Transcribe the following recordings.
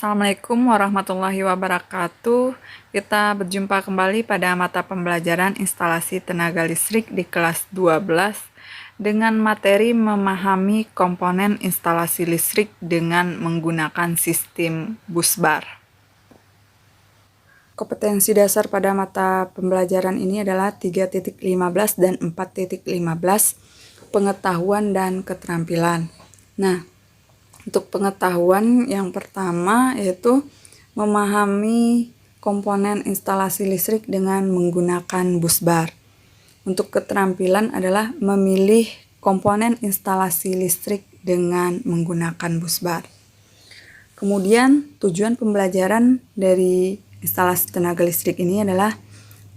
Assalamualaikum warahmatullahi wabarakatuh. Kita berjumpa kembali pada mata pembelajaran instalasi tenaga listrik di kelas 12 dengan materi memahami komponen instalasi listrik dengan menggunakan sistem busbar. Kompetensi dasar pada mata pembelajaran ini adalah 3.15 dan 4.15, pengetahuan dan keterampilan. Nah, untuk pengetahuan yang pertama yaitu memahami komponen instalasi listrik dengan menggunakan busbar. Untuk keterampilan adalah memilih komponen instalasi listrik dengan menggunakan busbar. Kemudian tujuan pembelajaran dari instalasi tenaga listrik ini adalah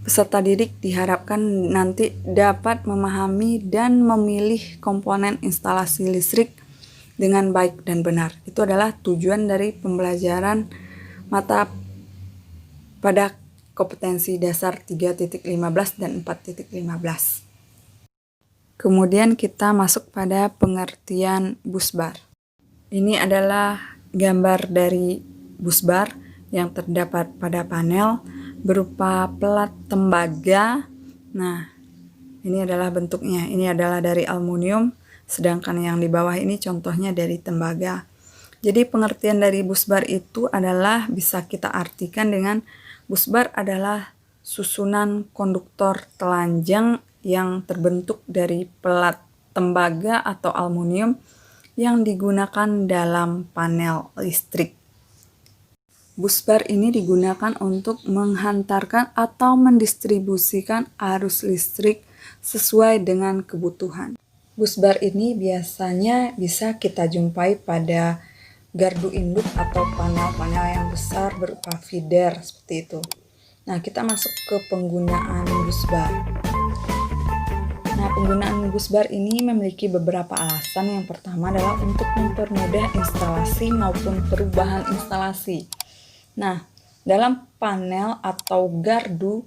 peserta didik diharapkan nanti dapat memahami dan memilih komponen instalasi listrik dengan baik dan benar. Itu adalah tujuan dari pembelajaran mata pada kompetensi dasar 3.15 dan 4.15. Kemudian kita masuk pada pengertian busbar. Ini adalah gambar dari busbar yang terdapat pada panel berupa pelat tembaga. Nah, ini adalah bentuknya. Ini adalah dari aluminium. Sedangkan yang di bawah ini contohnya dari tembaga. Jadi pengertian dari busbar itu adalah bisa kita artikan dengan busbar adalah susunan konduktor telanjang yang terbentuk dari pelat tembaga atau aluminium yang digunakan dalam panel listrik. Busbar ini digunakan untuk menghantarkan atau mendistribusikan arus listrik sesuai dengan kebutuhan. Busbar ini biasanya bisa kita jumpai pada gardu induk atau panel-panel yang besar berupa feeder seperti itu. Nah, kita masuk ke penggunaan busbar. Nah, penggunaan busbar ini memiliki beberapa alasan. Yang pertama adalah untuk mempermudah instalasi maupun perubahan instalasi. Nah, dalam panel atau gardu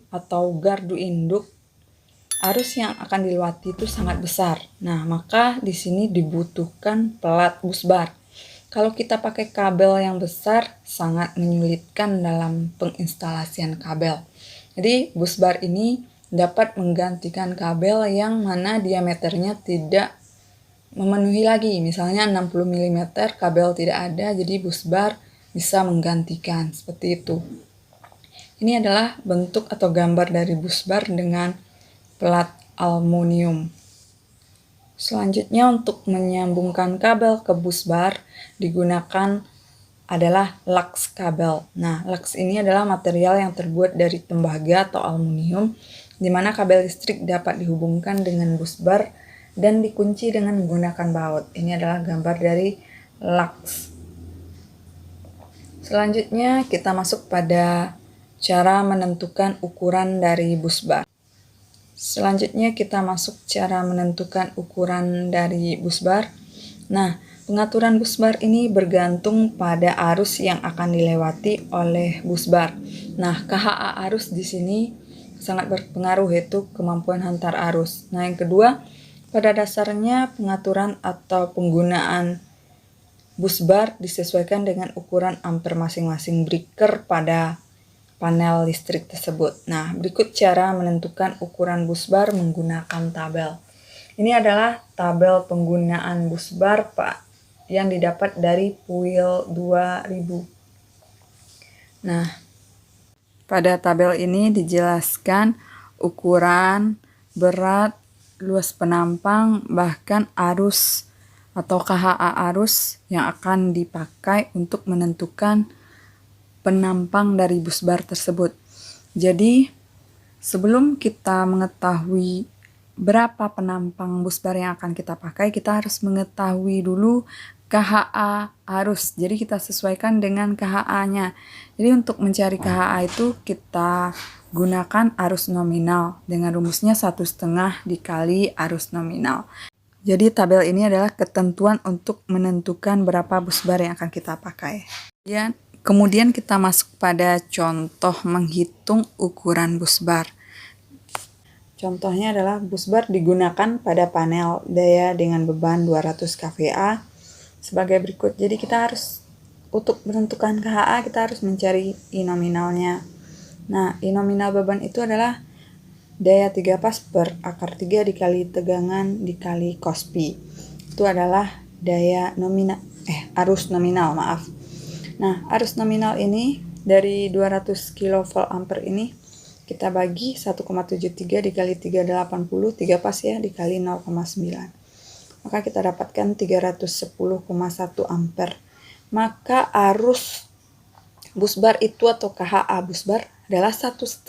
induk, arus yang akan dilewati itu sangat besar. Nah, maka di sini dibutuhkan pelat busbar. Kalau kita pakai kabel yang besar, sangat menyulitkan dalam penginstalasian kabel. Jadi, busbar ini dapat menggantikan kabel yang mana diameternya tidak memenuhi lagi. Misalnya 60 mm kabel tidak ada, jadi busbar bisa menggantikan. Seperti itu. Ini adalah bentuk atau gambar dari busbar dengan pelat aluminium. Selanjutnya untuk menyambungkan kabel ke busbar digunakan adalah lux kabel. Nah, lux ini adalah material yang terbuat dari tembaga atau aluminium di mana kabel listrik dapat dihubungkan dengan busbar dan dikunci dengan menggunakan baut. Ini adalah gambar dari lux. Selanjutnya kita masuk pada cara menentukan ukuran dari busbar. Selanjutnya kita masuk cara menentukan ukuran dari busbar. Nah, pengaturan busbar ini bergantung pada arus yang akan dilewati oleh busbar. Nah, KHA arus di sini sangat berpengaruh, yaitu kemampuan hantar arus. Nah, yang kedua, pada dasarnya pengaturan atau penggunaan busbar disesuaikan dengan ukuran ampere masing-masing breaker pada panel listrik tersebut. Nah, berikut cara menentukan ukuran busbar menggunakan tabel. Ini adalah tabel penggunaan busbar yang didapat dari PUIL 2000. Nah, pada tabel ini dijelaskan ukuran, berat, luas penampang, bahkan arus atau KHA arus yang akan dipakai untuk menentukan penampang dari busbar tersebut. Jadi, sebelum kita mengetahui berapa penampang busbar yang akan kita pakai, kita harus mengetahui dulu KHA arus. Jadi, kita sesuaikan dengan KHA-nya. Jadi, untuk mencari KHA itu kita gunakan arus nominal dengan rumusnya 1/2 dikali arus nominal. Jadi, tabel ini adalah ketentuan untuk menentukan berapa busbar yang akan kita pakai. Kemudian kita masuk pada contoh menghitung ukuran busbar. Contohnya adalah busbar digunakan pada panel daya dengan beban 200 kVA sebagai berikut. Jadi kita harus untuk menentukan KHA kita harus mencari I nominalnya. Nah, I nominal beban itu adalah daya 3 pas per akar 3 dikali tegangan dikali cos pi. Itu adalah arus nominal, maaf. Nah, arus nominal ini dari 200 kV ampere ini kita bagi 1,73 dikali 380, 3 pas ya, dikali 0,9. Maka kita dapatkan 310,1 ampere. Maka arus busbar itu atau KHA busbar adalah 1,5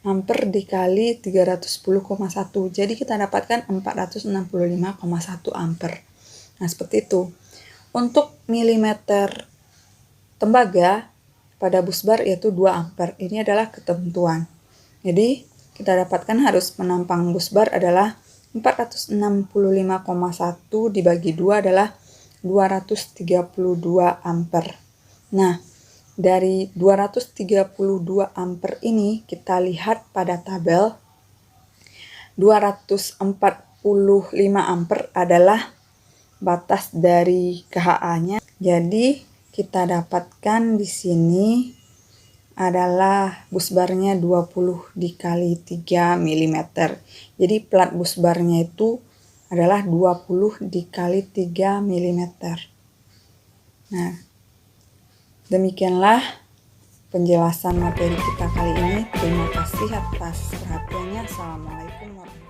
ampere dikali 310,1. Jadi kita dapatkan 465,1 ampere. Nah, seperti itu. Untuk milimeter tembaga pada busbar yaitu 2 ampere. Ini adalah ketentuan. Jadi kita dapatkan harus penampang busbar adalah 465,1 dibagi 2 adalah 232 ampere. Nah, dari 232 ampere ini kita lihat pada tabel 245 ampere adalah batas dari KHA-nya. Jadi kita dapatkan di sini adalah busbarnya 20 dikali 3 mm. Jadi plat busbarnya itu adalah 20 dikali 3 mm. Nah, demikianlah penjelasan materi kita kali ini. Terima kasih atas perhatiannya. Assalamualaikum warahmatullahi wabarakatuh.